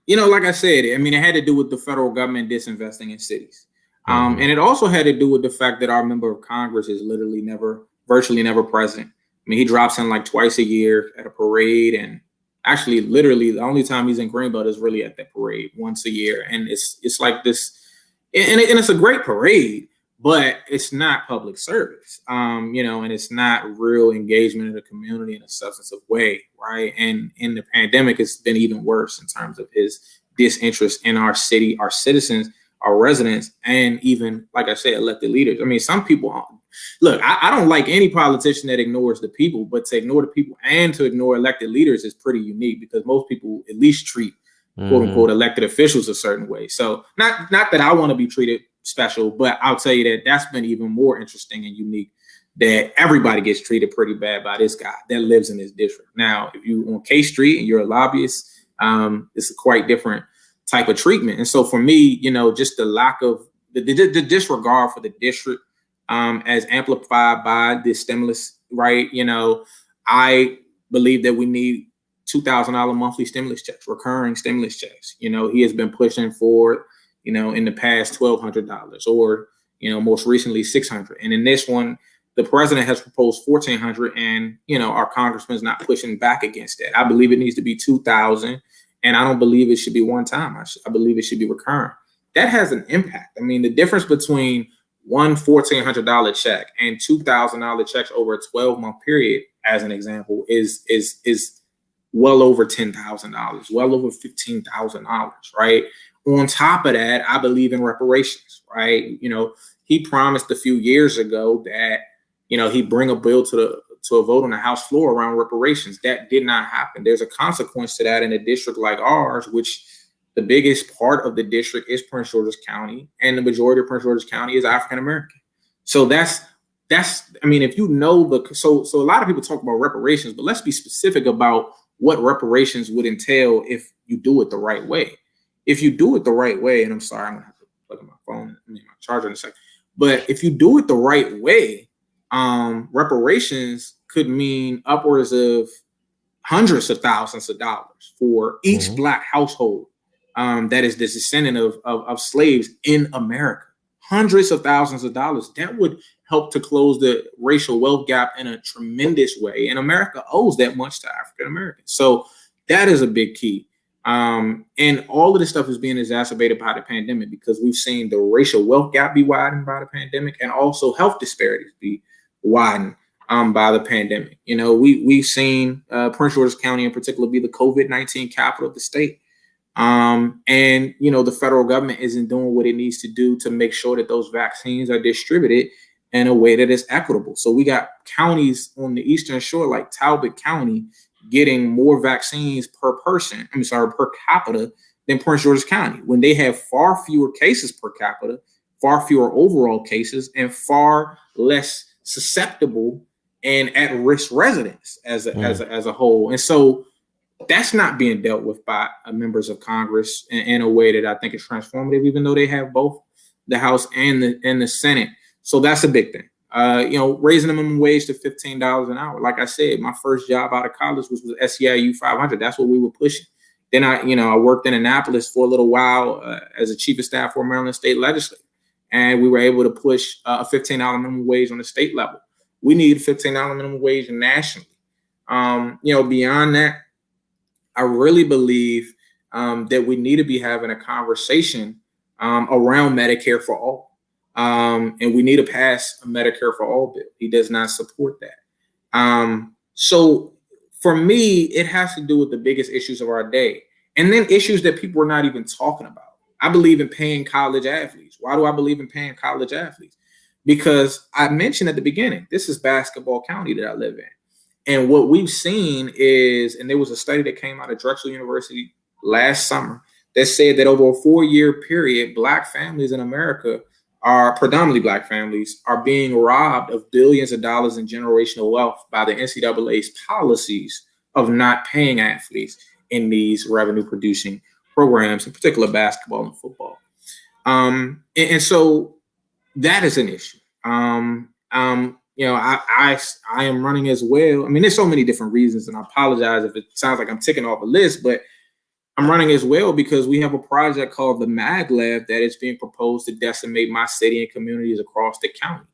like I said, it had to do with the federal government disinvesting in cities. And it also had to do with the fact that our member of Congress is virtually never present. He drops in like twice a year at a parade, and actually literally the only time he's in Greenbelt is really at that parade once a year. And it's like this, and it's a great parade, but it's not public service, and it's not real engagement in the community in a substantive way, right? And in the pandemic, it's been even worse in terms of his disinterest in our city, our citizens, our residents, and even, like I said, elected leaders. Some people, look, I don't like any politician that ignores the people, but to ignore the people and to ignore elected leaders is pretty unique, because most people at least treat quote unquote elected officials a certain way. So not that I want to be treated special, but I'll tell you that that's been even more interesting and unique, that everybody gets treated pretty bad by this guy that lives in this district. Now, if you on K Street and you're a lobbyist, it's a quite different type of treatment. And so for me, just the lack of the disregard for the district, as amplified by this stimulus, right? I believe that we need $2,000 monthly stimulus checks, recurring stimulus checks. He has been pushing for, in the past $1,200, or, most recently $600. And in this one, the president has proposed $1,400, and, our congressman's not pushing back against that. I believe it needs to be $2,000, and I don't believe it should be one time. I believe it should be recurring. That has an impact. The difference between one $1,400 check and $2,000 checks over a 12-month period, as an example, is well over $10,000, well over $15,000, right? On top of that, I believe in reparations, right? He promised a few years ago that, he'd bring a bill to a vote on the House floor around reparations. That did not happen. There's a consequence to that in a district like ours, which the biggest part of the district is Prince George's County, and the majority of Prince George's County is African American. So that's if you know so a lot of people talk about reparations, but let's be specific about what reparations would entail if you do it the right way. If you do it the right way, and I'm sorry, I'm gonna have to plug in my phone, my charger in a second. But if you do it the right way, reparations could mean upwards of hundreds of thousands of dollars for each Black household that is the descendant of slaves in America. Hundreds of thousands of dollars. That would helped to close the racial wealth gap in a tremendous way. And America owes that much to African Americans. So that is a big key. And all of this stuff is being exacerbated by the pandemic because we've seen the racial wealth gap be widened by the pandemic and also health disparities be widened by the pandemic. You know, we've seen Prince George's County in particular be the COVID-19 capital of the state. And, you know, the federal government isn't doing what it needs to do to make sure that those vaccines are distributed in a way that is equitable. So we got counties on the Eastern Shore, like Talbot County, getting more vaccines per capita than Prince George's County, when they have far fewer cases per capita, far fewer overall cases, and far less susceptible and at-risk residents as a whole. And so that's not being dealt with by members of Congress in a way that I think is transformative, even though they have both the House and the Senate. So that's a big thing. You know, raising the minimum wage to $15 an hour. Like I said, my first job out of college was with SEIU 500. That's what we were pushing. Then I worked in Annapolis for a little while as a chief of staff for Maryland State Legislature, and we were able to push a $15 minimum wage on the state level. We need a $15 minimum wage nationally. You know, beyond that, I really believe that we need to be having a conversation around Medicare for all. And we need to pass a Medicare for all bill. He does not support that. So for me, it has to do with the biggest issues of our day. And then issues that people are not even talking about. I believe in paying college athletes. Why do I believe in paying college athletes? Because I mentioned at the beginning, this is basketball county that I live in. And what we've seen is, and there was a study that came out of Drexel University last summer that said that over a 4-year period, Black families in America predominantly Black families are being robbed of billions of dollars in generational wealth by the NCAA's policies of not paying athletes in these revenue producing programs, in particular basketball and football. And so that is an issue. You know, I am running as well. I mean, there's so many different reasons, and I apologize if it sounds like I'm ticking off a list, but I'm running as well because we have a project called the Mag Lab that is being proposed to decimate my city and communities across the county.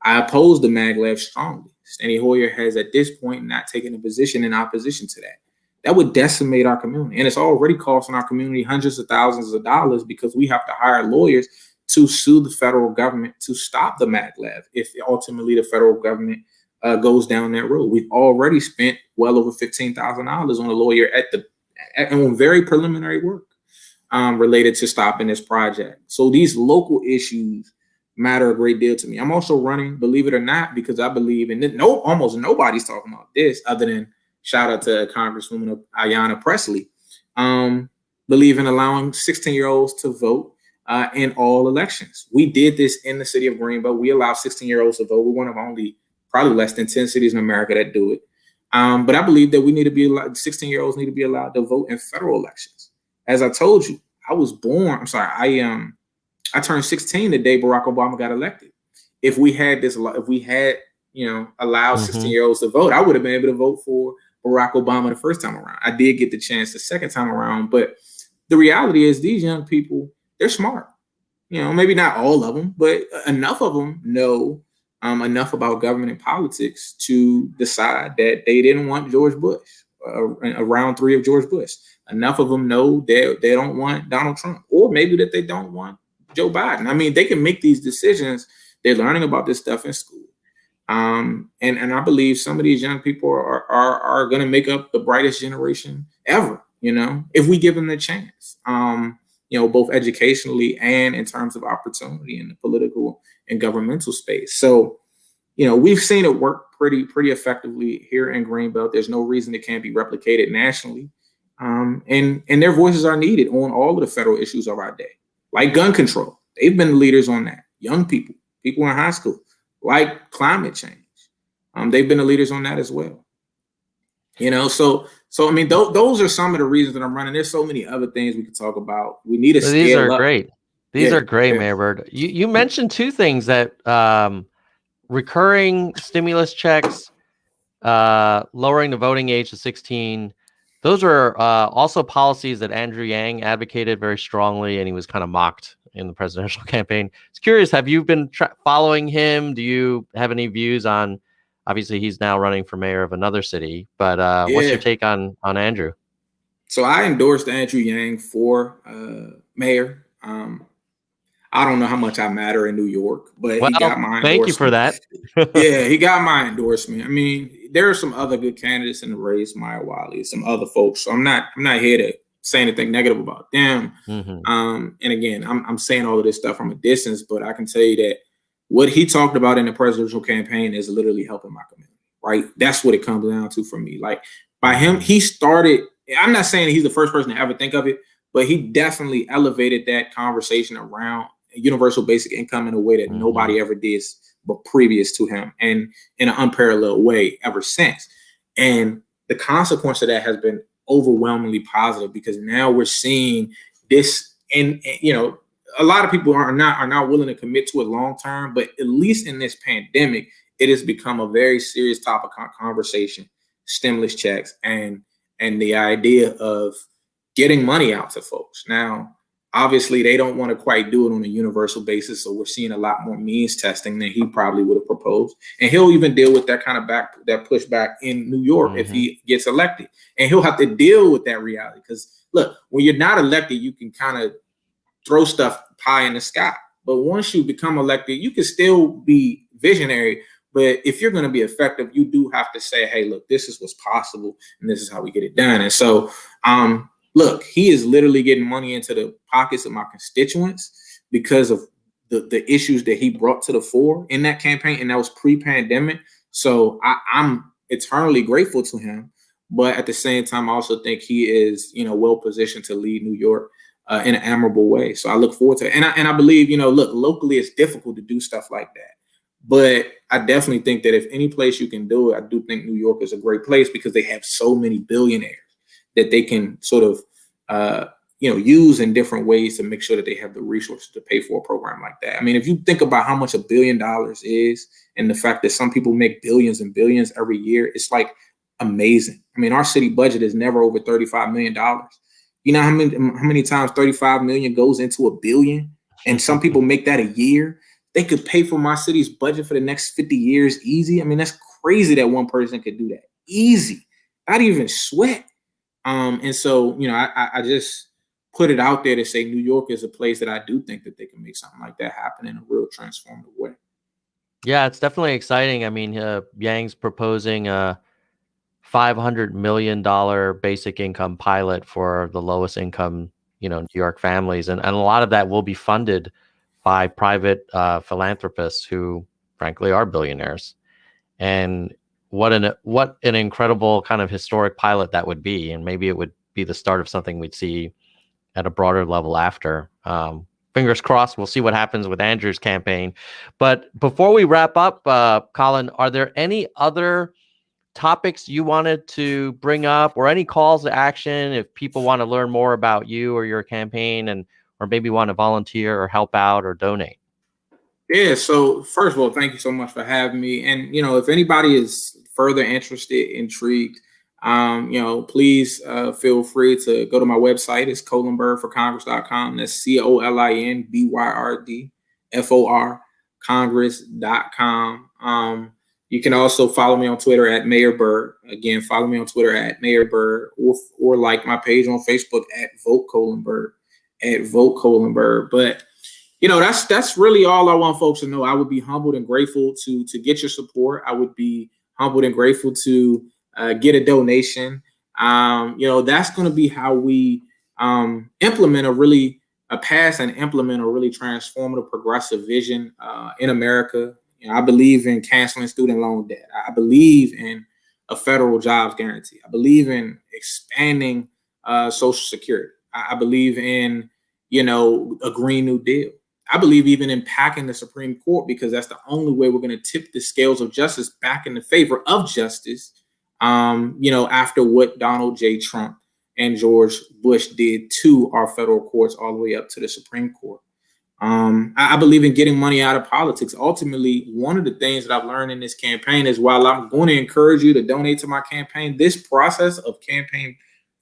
I oppose the Mag Lab strongly. Steny Hoyer has at this point not taken a position in opposition to that. That would decimate our community. And it's already costing our community hundreds of thousands of dollars because we have to hire lawyers to sue the federal government to stop the Mag Lab if ultimately the federal government goes down that road. We've already spent well over $15,000 on a lawyer on very preliminary work related to stopping this project. So these local issues matter a great deal to me. I'm also running, believe it or not, because I believe in almost nobody's talking about this other than shout out to Congresswoman Ayanna Pressley, believe in allowing 16-year-olds to vote in all elections. We did this in the city of Greenville. We allow 16-year-olds to vote. We're one of only probably less than 10 cities in America that do it. But I believe that we need to be allowed, 16-year-olds need to be allowed to vote in federal elections. As I told you, I turned 16 the day Barack Obama got elected. If we had allowed 16-year-olds to vote, I would have been able to vote for Barack Obama the first time around. I did get the chance the second time around, but the reality is these young people, they're smart. You know, maybe not all of them, but enough of them know enough about government and politics to decide that they didn't want George Bush, round 3 of George Bush. Enough of them know they don't want Donald Trump, or maybe that they don't want Joe Biden. I mean, they can make these decisions. They're learning about this stuff in school. And I believe some of these young people are going to make up the brightest generation ever, you know, if we give them the chance, both educationally and in terms of opportunity in the political and governmental space. So, we've seen it work pretty effectively here in Greenbelt. There's no reason it can't be replicated nationally. And their voices are needed on all of the federal issues of our day, like gun control. They've been the leaders on that. Young people in high school, like climate change. They've been the leaders on that as well. So I mean, those are some of the reasons that I'm running. There's so many other things we could talk about. We need to scale up.
These are great. These are great, Mayor Byrd. You mentioned two things that recurring stimulus checks, lowering the voting age to 16. Those are also policies that Andrew Yang advocated very strongly, and he was kind of mocked in the presidential campaign. It's curious, have you been following him? Do you have any views on, obviously he's now running for mayor of another city, but what's your take on Andrew?
So I endorsed Andrew Yang for mayor. I don't know how much I matter in New York, but he got my endorsement.
Thank you for that.
Yeah, he got my endorsement. I mean, there are some other good candidates in the race, Maya Wiley, some other folks. So I'm not here to say anything negative about them. And again, I'm saying all of this stuff from a distance, but I can tell you that what he talked about in the presidential campaign is literally helping my community, right? That's what it comes down to for me. Like by him, he started, I'm not saying he's the first person to ever think of it, but he definitely elevated that conversation around universal basic income in a way that nobody ever did but previous to him, and in an unparalleled way ever since. And the consequence of that has been overwhelmingly positive, because now we're seeing this, and you know, a lot of people are not willing to commit to it long term, but at least in this pandemic, it has become a very serious topic of conversation. Stimulus checks and the idea of getting money out to folks. Now, obviously, they don't want to quite do it on a universal basis, so we're seeing a lot more means testing than he probably would have proposed. And he'll even deal with that kind of pushback in New York if he gets elected. And he'll have to deal with that reality, because look, when you're not elected, you can kind of throw stuff pie in the sky. But once you become elected, you can still be visionary. But if you're going to be effective, you do have to say, hey, look, this is what's possible, and this is how we get it done. And so, look, he is literally getting money into the pockets of my constituents because of the issues that he brought to the fore in that campaign, and that was pre-pandemic. So I'm eternally grateful to him. But at the same time, I also think he is, well positioned to lead New York in an admirable way. So I look forward to it. And I believe, look, locally it's difficult to do stuff like that. But I definitely think that if any place you can do it, I do think New York is a great place, because they have so many billionaires that they can sort of, use in different ways to make sure that they have the resources to pay for a program like that. I mean, if you think about how much $1 billion is, and the fact that some people make billions and billions every year, it's like amazing. I mean, our city budget is never over $35 million. You know how many times 35 million goes into $1 billion, and some people make that a year? They could pay for my city's budget for the next 50 years easy. I mean, that's crazy that one person could do that easy, not even sweat. And so, I just put it out there to say New York is a place that I do think that they can make something like that happen in a real transformative way. Yeah,
it's definitely exciting. I mean, Yang's proposing a $500 million basic income pilot for the lowest income, New York families. And a lot of that will be funded by private philanthropists who, frankly, are billionaires. And what an incredible kind of historic pilot that would be. And maybe it would be the start of something we'd see at a broader level after. Fingers crossed, we'll see what happens with Andrew's campaign. But before we wrap up, Colin, are there any other topics you wanted to bring up, or any calls to action if people want to learn more about you or your campaign, or maybe want to volunteer or help out or donate?
Yeah, so first of all, thank you so much for having me. And, if anybody is further interested, intrigued, please feel free to go to my website. It's colinbyrdforcongress.com. That's COLINBYRDFOR Congress.com. You can also follow me on Twitter at Mayor Byrd. Again, follow me on Twitter at Mayor Byrd, or like my page on Facebook at Vote Colin Byrd, But that's really all I want folks to know. I would be humbled and grateful to get your support. I would be humbled and grateful to get a donation. That's going to be how we implement a really transformative, progressive vision in America. I believe in canceling student loan debt. I believe in a federal jobs guarantee. I believe in expanding Social Security. I believe in, a Green New Deal. I believe even in packing the Supreme Court, because that's the only way we're going to tip the scales of justice back in the favor of justice, after what Donald J. Trump and George Bush did to our federal courts all the way up to the Supreme Court. I believe in getting money out of politics. Ultimately, one of the things that I've learned in this campaign is, while I'm going to encourage you to donate to my campaign, this process of campaign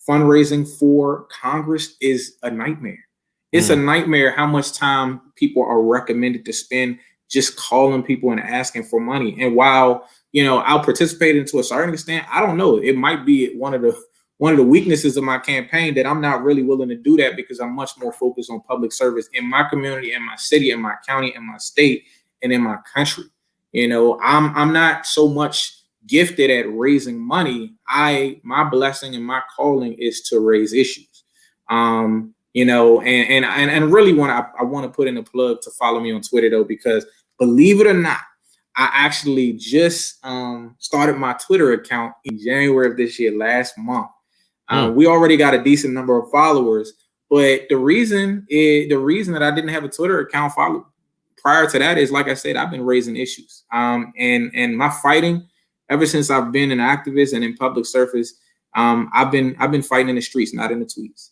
fundraising for Congress is a nightmare. It's a nightmare how much time people are recommended to spend just calling people and asking for money. And while, I'll participate to a certain extent, I don't know. It might be one of the weaknesses of my campaign that I'm not really willing to do that, because I'm much more focused on public service in my community, in my city, in my county, in my state, and in my country. I'm not so much gifted at raising money. My blessing and my calling is to raise issues. And really I want to put in a plug to follow me on Twitter, though, because believe it or not, I actually just started my Twitter account in January of this year, last month. We already got a decent number of followers, but the reason that I didn't have a Twitter account prior to that is, like I said, I've been raising issues. And my fighting, ever since I've been an activist and in public service, I've been fighting in the streets, not in the tweets.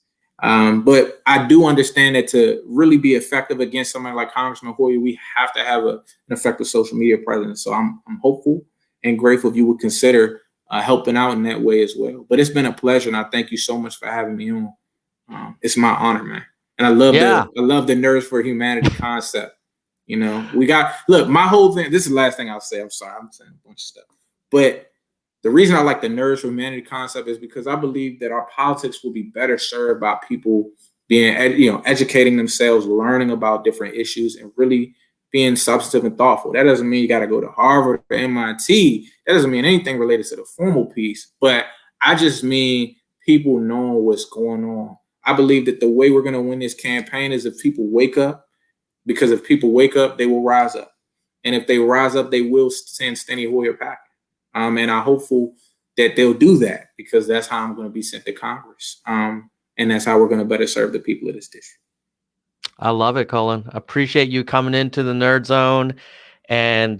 But I do understand that to really be effective against somebody like Congressman Hoyer, we have to have an effective social media presence. So I'm hopeful and grateful if you would consider helping out in that way as well. But it's been a pleasure, and I thank you so much for having me on. It's my honor, man. And I love the Nerds for Humanity concept. My whole thing. This is the last thing I'll say. I'm sorry, I'm saying a bunch of stuff, but the reason I like the Nerds for Humanity concept is because I believe that our politics will be better served by people being, educating themselves, learning about different issues, and really being substantive and thoughtful. That doesn't mean you got to go to Harvard or MIT. That doesn't mean anything related to the formal piece, but I just mean people knowing what's going on. I believe that the way we're going to win this campaign is if people wake up, because if people wake up, they will rise up. And if they rise up, they will send Steny Hoyer packing. And I'm hopeful that they'll do that, because that's how I'm going to be sent to Congress. And that's how we're going to better serve the people of this district.
I love it, Colin. Appreciate you coming into the Nerd Zone and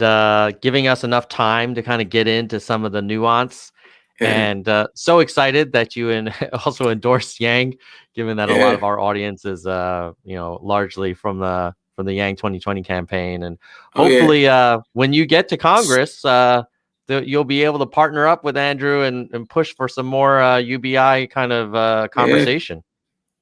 giving us enough time to kind of get into some of the nuance. And so excited that you also endorsed Yang, given that a lot of our audience is, largely from the Yang 2020 campaign. And hopefully when you get to Congress, you'll be able to partner up with Andrew and push for some more UBI kind of conversation.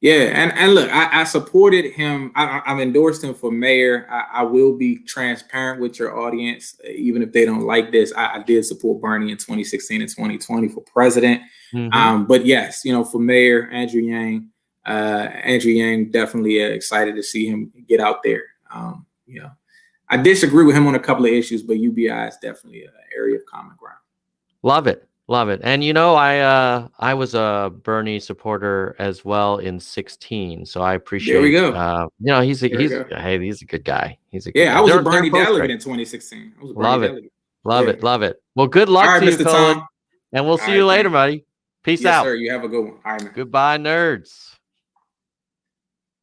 And look, I supported him. I've endorsed him for mayor. I will be transparent with your audience, even if they don't like this. I did support Bernie in 2016 and 2020 for president. But yes, for mayor, Andrew Yang, definitely excited to see him get out there. I disagree with him on a couple of issues, but UBI is definitely an area of common ground.
Love it. And I was a Bernie supporter as well in 2016. So I appreciate.
There we go.
He's a good guy. He's a good guy.
I was a Bernie delegate in 2016. I was a Bernie delegate.
Love it. Well, good luck to you, Colin. And we'll see you later, buddy. Peace out.
Yes, sir. You have a good one. All right, man.
Goodbye, nerds.